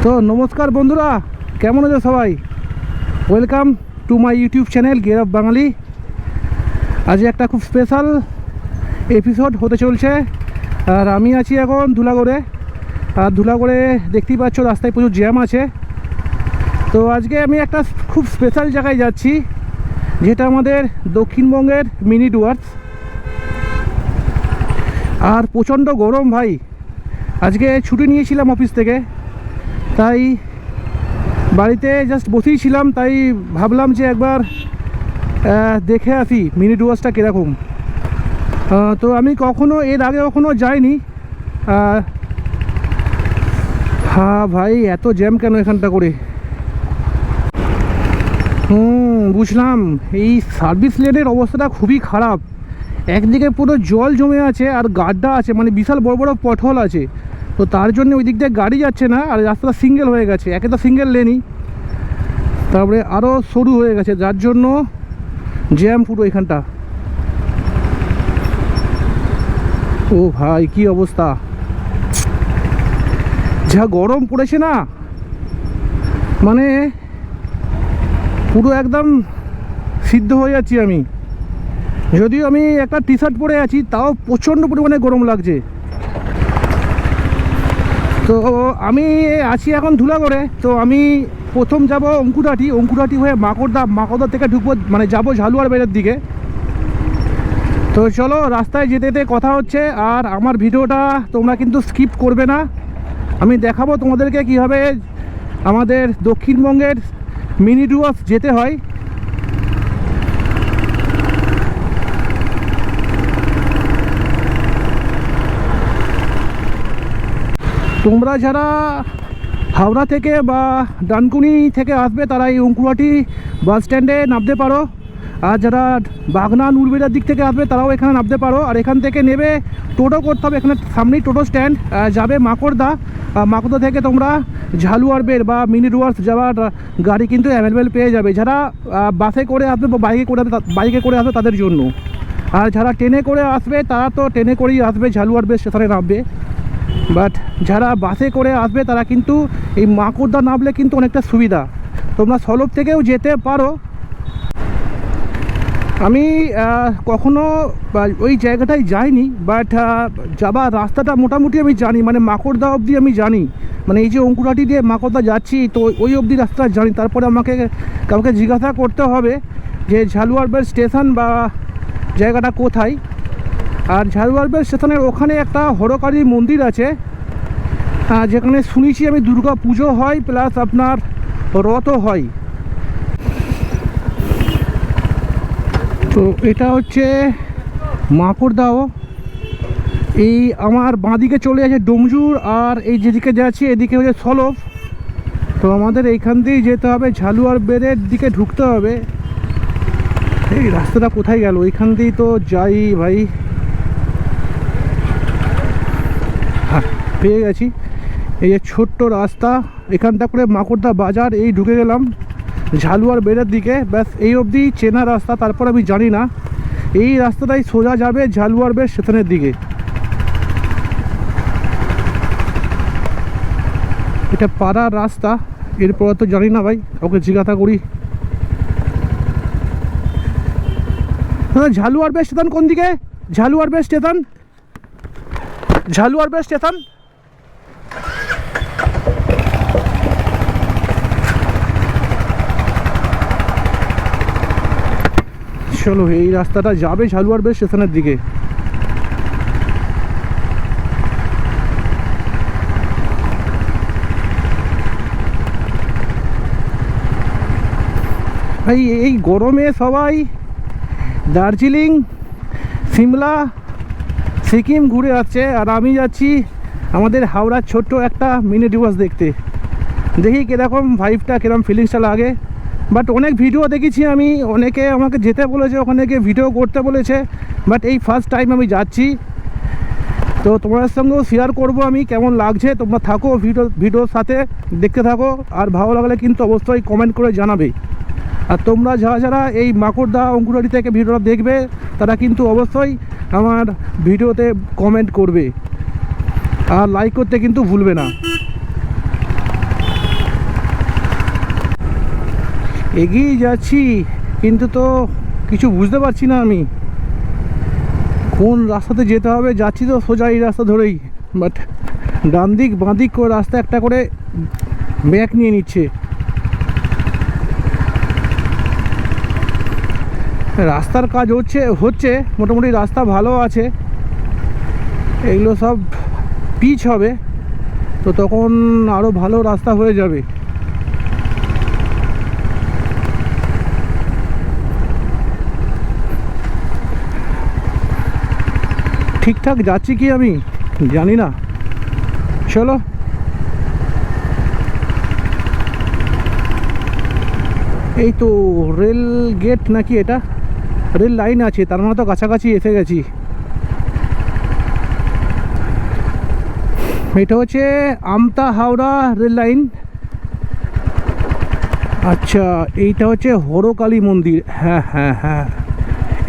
তো নমস্কার বন্ধুরা, কেমন আছো সবাই? Welcome to my YouTube channel gate of Bangali. আজ একটা খুব স্পেশাল এপিসোড হতে চলছে। আর আমি আছি এখন ধুলাগড়ে। আর ধুলাগড়ে দেখতেই পাচ্ছ রাস্তায় প্রচুর জ্যাম আছে। তো আজকে আমি একটা খুব স্পেশাল জায়গায় যাচ্ছি, যেটা আমাদের দক্ষিণবঙ্গের মিনি ডুয়ার্স। আর প্রচণ্ড গরম ভাই। আজকে ছুটি নিয়েছিলাম অফিস থেকে, তাই বাড়িতে জাস্ট বসেই ছিলাম। তাই ভাবলাম যে একবার দেখে আসি মিনি ডুয়ার্সটা কীরকম। তো আমি এর আগে কখনো যাইনি। হ্যাঁ ভাই, এত জ্যাম কেন এখানটা করে? বুঝলাম। এই সার্ভিস লেনের অবস্থাটা খুবই খারাপ। একদিকে পুরো জল জমে আছে আর গাড্ডা আছে, মানে বিশাল বড় বড় পথল আছে। তো তার জন্য ওই দিক দিয়ে গাড়ি যাচ্ছে না। আর রাস্তাটা সিঙ্গেল হয়ে গেছে, একে তো সিঙ্গেল লেনই, তারপরে আরও সরু হয়ে গেছে, যার জন্য জ্যাম পুরো এখানটা। ও ভাই, কি অবস্থা! যা গরম পড়েছে না, মানে পুরো একদম সিদ্ধ হয়ে যাচ্ছি আমি। যদিও আমি একটা টি শার্ট পরে আছি, তাও প্রচণ্ড পরিমাণে গরম লাগছে। তো আমি আছি এখন ধুলাগড়ে। তো আমি প্রথম যাব অঙ্কুরহাটি হয়ে মাকড়দা থেকে ঢুকবো, মানে যাবো ঝালুয়ার বেড়ের দিকে। তো চলো, রাস্তায় যেতে যেতে কথা হচ্ছে। আর আমার ভিডিওটা তোমরা কিন্তু স্কিপ করবে না। আমি দেখাবো তোমাদেরকে কীভাবে আমাদের দক্ষিণবঙ্গের মিনি ডুয়ার্স যেতে হয়। তোমরা যারা হাওড়া থেকে বা ডানকুনি থেকে আসবে, তারা এই অঙ্কুরহাটি বাস স্ট্যান্ডে নামতে পারো। আর যারা বাগনা নুরবেড়ার দিক থেকে আসবে, তারাও এখানে নামতে পারো। আর এখান থেকে নেবে টোটো করতে হবে। এখানে সামনেই টোটো স্ট্যান্ড যাবে মাকড়দা থেকে তোমরা ঝালুয়ার বেড় বা মিনি ডুয়ার্স যাওয়ার গাড়ি কিন্তু অ্যাভেলেবেল পেয়ে যাবে। যারা বাসে করে আসবে বা বাইকে করে আসবে তাদের জন্য। আর যারা ট্রেনে করে আসবে, তারা তো ট্রেনে করেই আসবে, ঝালুয়ার বেড় স্টেশনে নামবে। বাট যারা বাসে করে আসবে, তারা কিন্তু এই মাকড়দা নামলে কিন্তু অনেকটা সুবিধা। তোমরা সলভ থেকেও যেতে পারো। আমি কখনো ওই জায়গাটায় যাইনি, বাট যাবার রাস্তাটা মোটামুটি আমি জানি। মানে মাকড়দা অবধি আমি জানি, মানে এই যে অঙ্কুরহাটি দিয়ে মাকড়দা যাচ্ছি, তো ওই অবধি রাস্তা জানি। তারপরে আমাকে কাউকে জিজ্ঞাসা করতে হবে যে ঝালুয়ার বেড় স্টেশন বা জায়গাটা কোথায়। আর ঝালুয়ার বেড় স্টেশনের ওখানে একটা হরকালী মন্দির আছে, যেখানে শুনেছি আমি দুর্গা পুজো হয়, প্লাস আপনার রথও হয়। তো এটা হচ্ছে মাকড়দাও। এই আমার বাঁদিকে চলে আছে ডোমজুর, আর এই যেদিকে যাচ্ছি এদিকে হচ্ছে সলভ। তো আমাদের এইখান দিয়েই যেতে হবে, ঝালুয়ার বেড়ের দিকে ঢুকতে হবে। এই রাস্তাটা কোথায় গেল? এইখান দিয়েই তো যাই ভাই। হ্যাঁ, পেয়ে গেছি। এই যে ছোট্ট রাস্তা, এখানটা করে মাকড়দা বাজার, এই ঢুকে গেলাম ঝালুয়ার বেড়ের দিকে। ব্যাস এই অবধি চেনা রাস্তা, তারপর আমি জানি না। এই রাস্তাটাই সোজা যাবে ঝালুয়ার বেড় স্টেশনের দিকে। এটা পাড়ার রাস্তা, এরপর তো জানি না ভাই, ওকে জিজ্ঞাসা করি। ঝালুয়ার বেড় স্টেশন কোন দিকে? ঝালুয়ার বেড় স্টেশন চলো, এই রাস্তাটা যাবে ঝালুয়ার বেড় স্টেশনের দিকে। ভাই এই গরমে সবাই দার্জিলিং, সিমলা, সিকিম ঘুরে যাচ্ছে, আর আমি যাচ্ছি আমাদের হাওড়ার ছোট্ট একটা মিনি ডুয়ার্স দেখতে। দেখি কীরকম ভাইবটা, কীরকম ফিলিংসটা লাগে। বাট অনেক ভিডিও দেখেছি আমি, অনেকে আমাকে যেতে বলেছে, ওখানে গিয়ে ভিডিও করতে বলেছে। বাট এই ফার্স্ট টাইম আমি যাচ্ছি। তো তোমাদের সঙ্গেও শেয়ার করব আমি কেমন লাগছে। তোমরা থাকো ভিডিওর সাথে, দেখতে থাকো। আর ভালো লাগলে কিন্তু অবশ্যই কমেন্ট করে জানাবে। আর তোমরা যারা এই মাকড়দা অঙ্কুরহাটি থেকে ভিডিওটা দেখবে, তারা কিন্তু অবশ্যই আমার ভিডিওতে কমেন্ট করবে আর লাইক করতে কিন্তু ভুলবে না। এগিয়ে যাচ্ছি, কিন্তু তো কিছু বুঝতে পারছি না আমি কোন রাস্তাতে যেতে হবে। যাচ্ছি তো সোজা এই রাস্তা ধরেই, বাট ডান দিক বাঁ দিক করে রাস্তা একটা করে ব্যাক নিয়ে নিচ্ছে। রাস্তার কাজ হচ্ছে মোটামুটি, রাস্তা ভালো আছে। এগুলো সব পিচ হবে, তো তখন আরও ভালো রাস্তা হয়ে যাবে। ঠিকঠাক যাচ্ছি কি আমি জানি না। চলো, এই তো রেল গেট নাকি, এটা রেল লাইন আছে, তার মানে তো কাছাকাছি এসে গেছি। এটা হচ্ছে আমতা হাওড়া রেল লাইন। আচ্ছা, এইটা হচ্ছে হরকালী মন্দির। হ্যাঁ হ্যাঁ হ্যাঁ,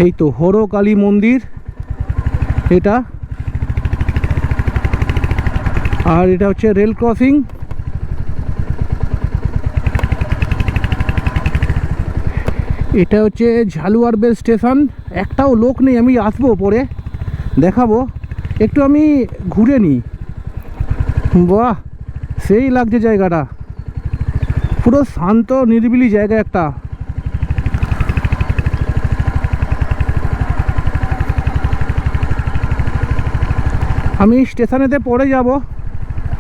এই তো হরকালী মন্দির এটা। আর এটা হচ্ছে রেল ক্রসিং। এটা হচ্ছে ঝালুয়ারবেল স্টেশন। একটাও লোক নেই, আমি আসবো পরে দেখাবো। একটু আমি ঘুরে নিই। বাহ, সেই লাগছে জায়গাটা, পুরো শান্ত নিরিবিলি জায়গা একটা। আমি স্টেশনেতে পরে যাব,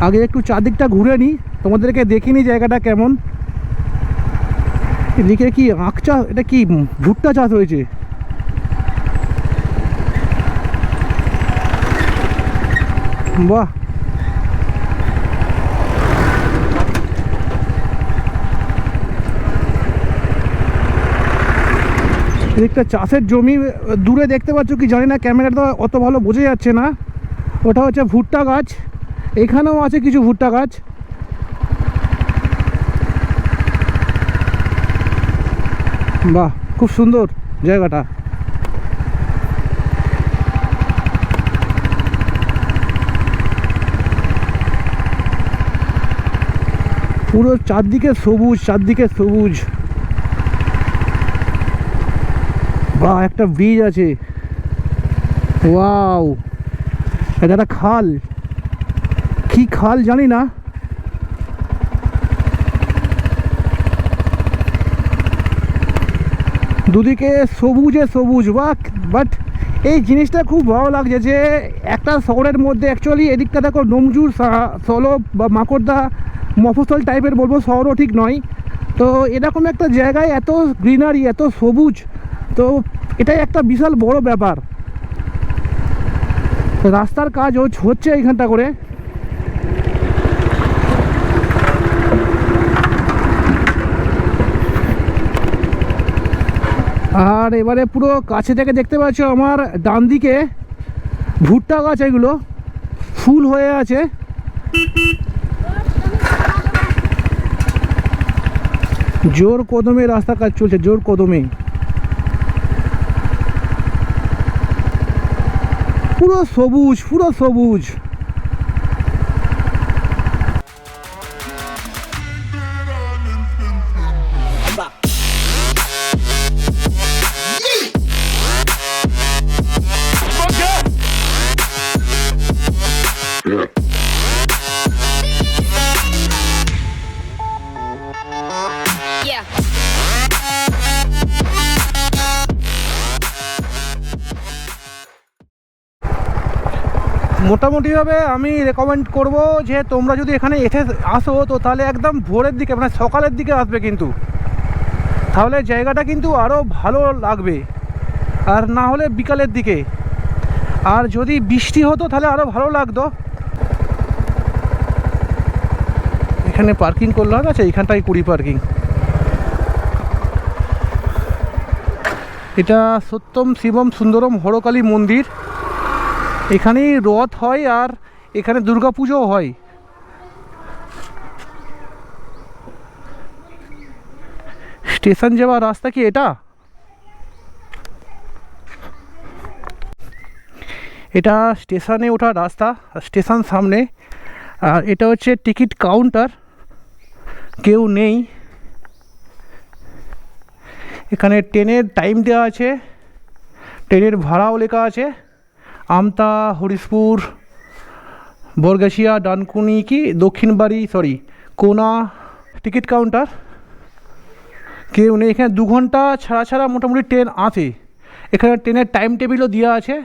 আগে একটু চারদিকটা ঘুরে নিই, তোমাদেরকে দেখিনি জায়গাটা কেমন। এদিকে কি আখ চাষ, এটা কি ভুট্টা চাষ হয়েছে? বাহ, এদিকটা চাষের জমি। দূরে দেখতে পাচ্ছ কি জানি না, ক্যামেরাটা অত ভালো বোঝা যাচ্ছে না। ওটা হচ্ছে ভুট্টা গাছ, এখানেও আছে কিছু ভুট্টা গাছ। বাহ, খুব সুন্দর জায়গাটা। পুরো চারদিকে সবুজ, চারদিকে সবুজ। বাহ, একটা ব্রিজ আছে। ওয়াও, এটা একটা খাল, কি খাল জানি না। দুদিকে সবুজে সবুজ। বাট এই জিনিসটা খুব ভালো লাগছে যে একটা শহরের মধ্যে অ্যাকচুয়ালি এদিকটা দেখো নমজুর, সলব বা মাকড়দা, মফস্বল টাইপের বলবো, শহরও ঠিক নয়। তো এরকম একটা জায়গায় এত গ্রিনারি, এত সবুজ, তো এটাই একটা বিশাল বড় ব্যাপার। রাস্তার কাজ হচ্ছে এইখানটা করে। আর এবারে পুরো কাছে থেকে দেখতে পাচ্ছ আমার ডান দিকে ভুট্টা গাছ, এগুলো ফুল হয়ে আছে। জোর কদমে রাস্তা কাজ চলছে, জোর কদমে। পুরো সবুজ, পুরো সবুজ। মোটামুটিভাবে আমি রেকমেন্ড করব যে তোমরা যদি এখানে আসো তো তাহলে একদম ভোরের দিকে, মানে সকালের দিকে আসবে, কিন্তু তাহলে জায়গাটা কিন্তু আরও ভালো লাগবে। আর না হলে বিকালের দিকে। আর যদি বৃষ্টি হতো তাহলে আরও ভালো লাগতো। এখানে পার্কিং করলাম, আচ্ছা এইখানটাই করি পার্কিং। এটা সত্যম শিবম সুন্দরম হরকালী মন্দির। এখানেই রথ হয় আর এখানে দুর্গা পুজোও হয়। স্টেশন যাওয়ার রাস্তা কি এটা? এটা স্টেশনে ওঠার রাস্তা, স্টেশন সামনে। আর এটা হচ্ছে টিকিট কাউন্টার, কেউ নেই। এখানে ট্রেনের টাইম দেওয়া আছে, ট্রেনের ভাড়াও লেখা আছে, আমতা, হরিশপুর, বরগাছিয়া, ডানকুনি কি দক্ষিণবাড়ি, সরি কোনা। টিকিট কাউন্টার কেউ নেই এখানে, 2 ঘন্টা ছাড়া ছাড়া মোটামুটি ট্রেন আছে। এখানে ট্রেনের টাইম টেবিলও দেওয়া আছে।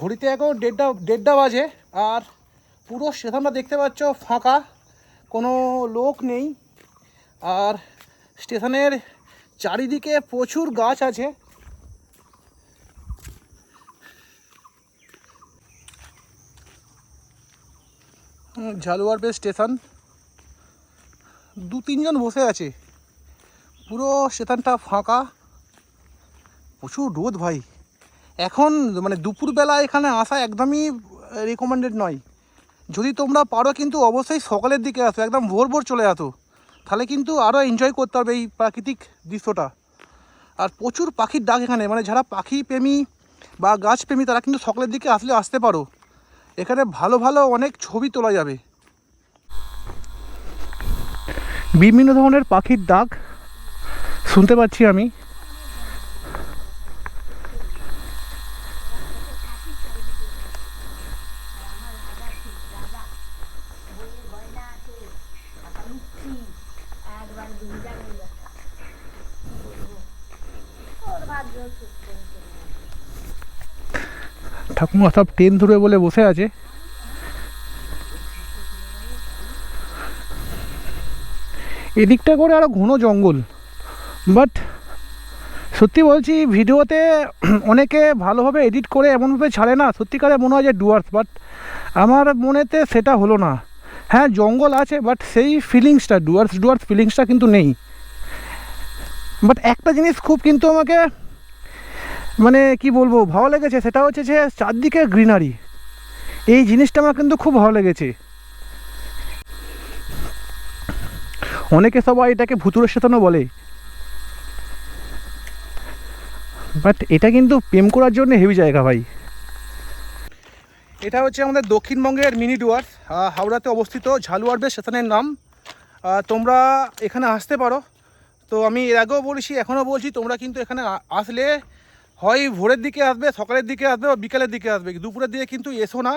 ঘড়িতে এখন দেড়টা বাজে, আর পুরো স্টেশনটা দেখতে পাচ্ছ ফাঁকা, কোনো লোক নেই। আর স্টেশনের চারিদিকে প্রচুর গাছ আছে। ঝালুয়ারপেট স্টেশন, 2-3 জন বসে আছে, পুরো স্টেশনটা ফাঁকা, প্রচুর রোদ ভাই। এখন মানে দুপুরবেলা এখানে আসা একদমই রেকমেন্ডেড নয়। যদি তোমরা পারো কিন্তু অবশ্যই সকালের দিকে আসো, একদম ভোর ভোর চলে আসো, তাহলে কিন্তু আরও এনজয় করতে পারবে এই প্রাকৃতিক দৃশ্যটা। আর প্রচুর পাখির ডাক এখানে, মানে যারা পাখি প্রেমী বা গাছপ্রেমী তারা কিন্তু সকালের দিকে আসতে পারো, এখানে ভালো ভালো অনেক ছবি তোলা যাবে। বিভিন্ন ধরনের পাখির ডাক শুনতে পাচ্ছি আমি। ঠাকুমা সব ট্রেন ধরে বলে বসে আছে। এদিকটা করে আরও ঘন জঙ্গল, বাট সত্যি বলছি ভিডিওতে অনেকে ভালোভাবে এডিট করে এমনভাবে ছাড়ে না, সত্যিকারে মনে হয় যে ডুয়ার্স, বাট আমার মনেতে সেটা হলো না। হ্যাঁ জঙ্গল আছে, বাট সেই ফিলিংসটা ডুয়ার্স ফিলিংসটা কিন্তু নেই। বাট একটা জিনিস খুব কিন্তু আমাকে মানে কি বলবো ভালো লেগেছে, সেটা হচ্ছে যে চারদিকে গ্রিনারি, এই জিনিসটা আমার কিন্তু খুব ভালো লেগেছে। অনেকে সবাই এটাকে ভুতুড়ে স্টেশনও বলে, বাট এটা কিন্তু প্রেম করার জন্য হেভি জায়গা ভাই। এটা হচ্ছে আমাদের দক্ষিণবঙ্গের মিনি ডুয়ার্স, হাওড়াতে অবস্থিত, ঝালুয়ারপেট স্টেশনের নাম। তোমরা এখানে আসতে পারো। তো আমি এর আগেও বলেছি, এখনও বলছি, তোমরা কিন্তু এখানে আসলে হয় ভোরের দিকে আসবে, সকালের দিকে আসবে বা বিকালের দিকে আসবে, দুপুরের দিকে কিন্তু এসো না।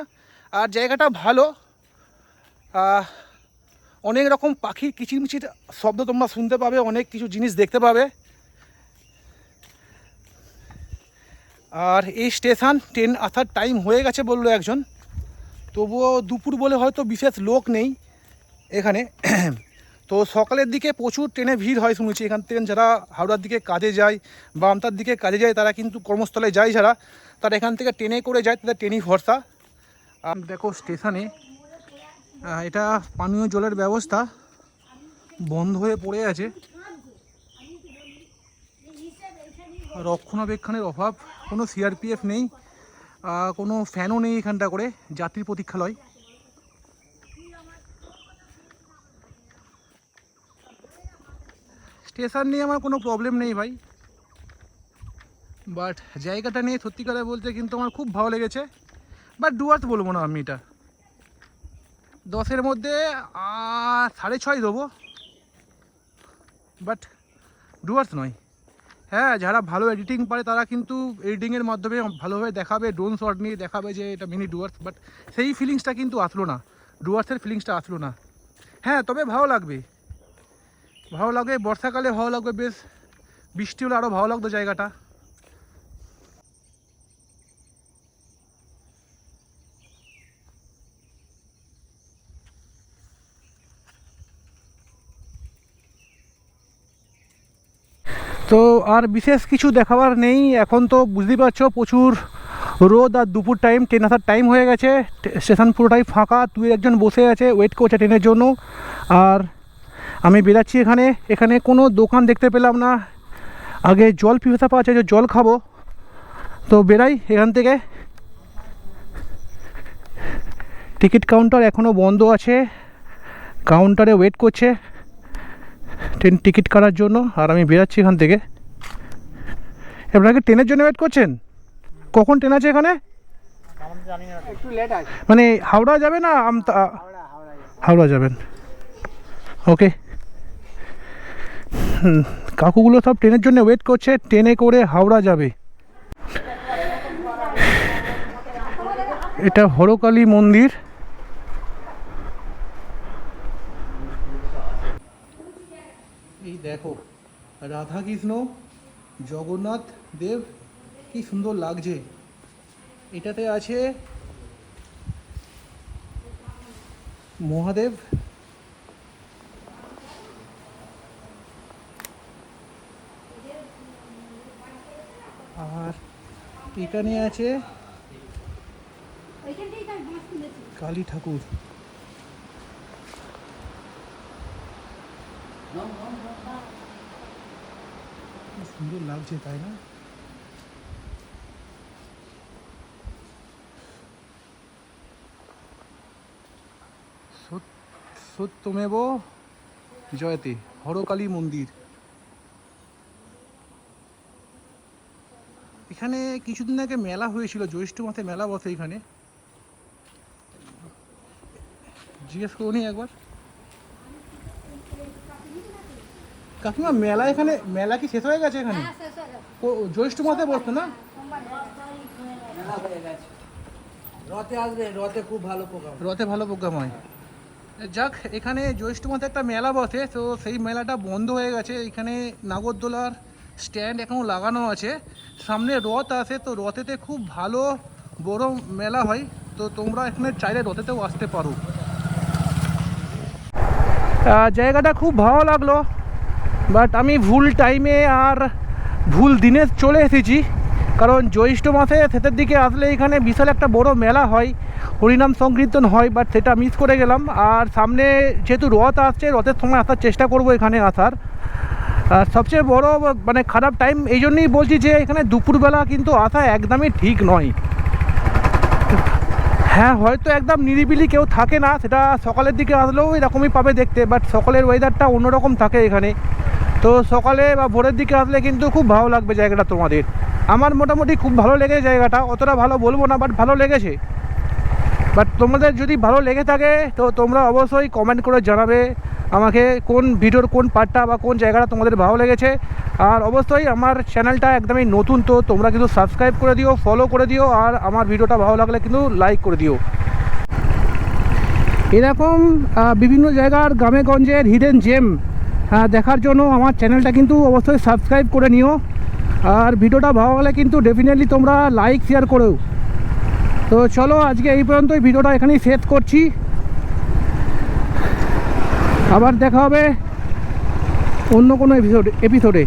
আর জায়গাটা ভালো, অনেক রকম পাখির কিচিরমিচির শব্দ তোমরা শুনতে পাবে, অনেক কিছু জিনিস দেখতে পাবে। আর এই স্টেশন ট্রেন আসার টাইম হয়ে গেছে বললো একজন, তবুও দুপুর বলে হয়তো বিশেষ লোক নেই এখানে। তো সকালের দিকে প্রচুর ট্রেনে ভিড় হয় শুনেছি, এখান থেকে যারা হাওড়ার দিকে কাজে যায় বা আমতার দিকে কাজে যায়, তারা কিন্তু কর্মস্থলে যায় যারা, তারা এখান থেকে ট্রেনে করে যায়, তাদের ট্রেনই ভরসা। দেখো স্টেশনে এটা পানীয় জলের ব্যবস্থা বন্ধ হয়ে পড়ে আছে, রক্ষণাবেক্ষণের অভাব, কোনো সিআরপিএফ নেই, কোনো ফ্যানও নেই এখানটা করে, যাত্রী প্রতীক্ষালয়। স্টেশন নিয়ে আমার কোনো প্রবলেম নেই ভাই, বাট জায়গাটা নিয়ে সত্যিকারে বলতে কিন্তু আমার খুব ভালো লেগেছে। বাট ডুয়ার্স বলবো না আমি, এটা 10-এর মধ্যে 6.5 দেবো, বাট ডুয়ার্স নয়। হ্যাঁ, যারা ভালো এডিটিং পারে তারা কিন্তু এডিটিংয়ের মাধ্যমে ভালোভাবে দেখাবে, ড্রোন শট নিয়ে দেখাবে যে এটা মিনি ডুয়ার্স, বাট সেই ফিলিংসটা কিন্তু আসলো না, ডুয়ার্সের ফিলিংসটা আসলো না। হ্যাঁ, তবে ভালো লাগবে, ভালো লাগবে, বর্ষাকালে ভালো লাগবে, বেশ বৃষ্টি হলে আরও ভালো লাগতো জায়গাটা। তো আর বিশেষ কিছু দেখাবার নেই, এখন তো বুঝতেই পারছো প্রচুর রোদ আর দুপুর টাইম, ট্রেন আসার টাইম হয়ে গেছে, স্টেশন পুরোটাই ফাঁকা, তুই একজন বসে আছে ওয়েট করছে ট্রেনের জন্য, আর আমি বেরাচ্ছি। এখানে কোনো দোকান দেখতে পেলাম না, আগে জল পিপাসা পাচ্ছে, যে জল খাবো, তো বেরাই এখান থেকে। টিকিট কাউন্টার এখনও বন্ধ আছে, কাউন্টারে ওয়েট করছে ট্রেন টিকিট কাটার জন্য, আর আমি বেরাচ্ছি এখান থেকে। আপনাকে ট্রেনের জন্য ওয়েট করছেন? কখন ট্রেন আছে এখানে? একটু লেট আছে, মানে হাওড়া যাবে না হাওড়া যাবেন? ওকে, কাকুগুলো সব ট্রেনের জন্য ওয়েট করছে, ট্রেনে করে হাওড়া যাবে। এটা হরকালী মন্দির। এই দেখো রাধা কৃষ্ণ জগন্নাথ দেব, কি সুন্দর লাগছে। এটাতে আছে মহাদেব, আর এখানে আছে কালী ঠাকুর। কি সুন্দর লাগছে, তাই না? সত্যমেব জয়তে, হরকালী মন্দির। এখানে কিছুদিন আগে মেলা হয়েছিল, জ্যৈষ্ঠ মাসে মেলা বসে এখানে, জিজ্ঞেস করুন একবার। কাকিমা, মেলা এখানে, মেলা কি শেষ হয়ে গেছে এখানে? জ্যৈষ্ঠ মাসে বসতো না? রথে আসবে, রথে খুব ভালো প্রোগ্রাম, রথে ভালো প্রোগ্রাম হয়। যাক, এখানে জ্যৈষ্ঠ মাসে একটা মেলা বসে, তো সেই মেলাটা বন্ধ হয়ে গেছে। এখানে নাগরদোলার স্ট্যান্ড এখনও লাগানো আছে, সামনে রথ আসে, তো রথেতে খুব ভালো বড় মেলা হয়, তো তোমরা এখানে চাইলে রথেতেও আসতে পারো। জায়গাটা খুব ভালো লাগলো, বাট আমি ভুল টাইমে আর ভুল দিনে চলে এসেছি, কারণ জ্যৈষ্ঠ মাসে শেষের দিকে আসলে এখানে বিশাল একটা বড় মেলা হয়, হরিনাম সংকীর্তন হয়, বাট সেটা মিস করে গেলাম। আর সামনে যেহেতু রথ আসছে, রথের সময় আসার চেষ্টা করব এখানে আসার। আর সবচেয়ে বড় মানে খারাপ টাইম এই জন্যই বলছি যে এখানে দুপুরবেলা কিন্তু আসা একদমই ঠিক নয়। হ্যাঁ, হয়তো একদম নিরিবিলি কেউ থাকে না, সেটা সকালের দিকে আসলেও এরকমই পাবে দেখতে, বাট সকালের ওয়েদারটা অন্যরকম থাকে এখানে। তো সকালে বা ভোরের দিকে আসলে কিন্তু খুব ভালো লাগবে জায়গাটা তোমাদের। আমার মোটামুটি খুব ভালো লেগেছে জায়গাটা, অতটা ভালো বলবো না, বাট ভালো লেগেছে। বাট তোমাদের যদি ভালো লেগে থাকে তো তোমরা অবশ্যই কমেন্ট করে জানাবে আমাকে কোন ভিডিওর কোন পার্টটা বা কোন জায়গাটা তোমাদের ভালো লেগেছে। আর অবশ্যই আমার চ্যানেলটা একদমই নতুন, তো তোমরা কিন্তু সাবস্ক্রাইব করে দিও, ফলো করে দিও, আর আমার ভিডিওটা ভালো লাগলে কিন্তু লাইক করে দিও। এরকম বিভিন্ন জায়গার গ্রামে গঞ্জের হিডেন জেম দেখার জন্য আমার চ্যানেলটা কিন্তু অবশ্যই সাবস্ক্রাইব করে নিও, আর ভিডিওটা ভালো লাগলে কিন্তু ডেফিনেটলি তোমরা লাইক শেয়ার করো। তো চলো, আজকে এই পর্যন্তই, ভিডিওটা এখানেই শেষ করছি, আবার দেখা হবে অন্য কোনো এপিসোডে।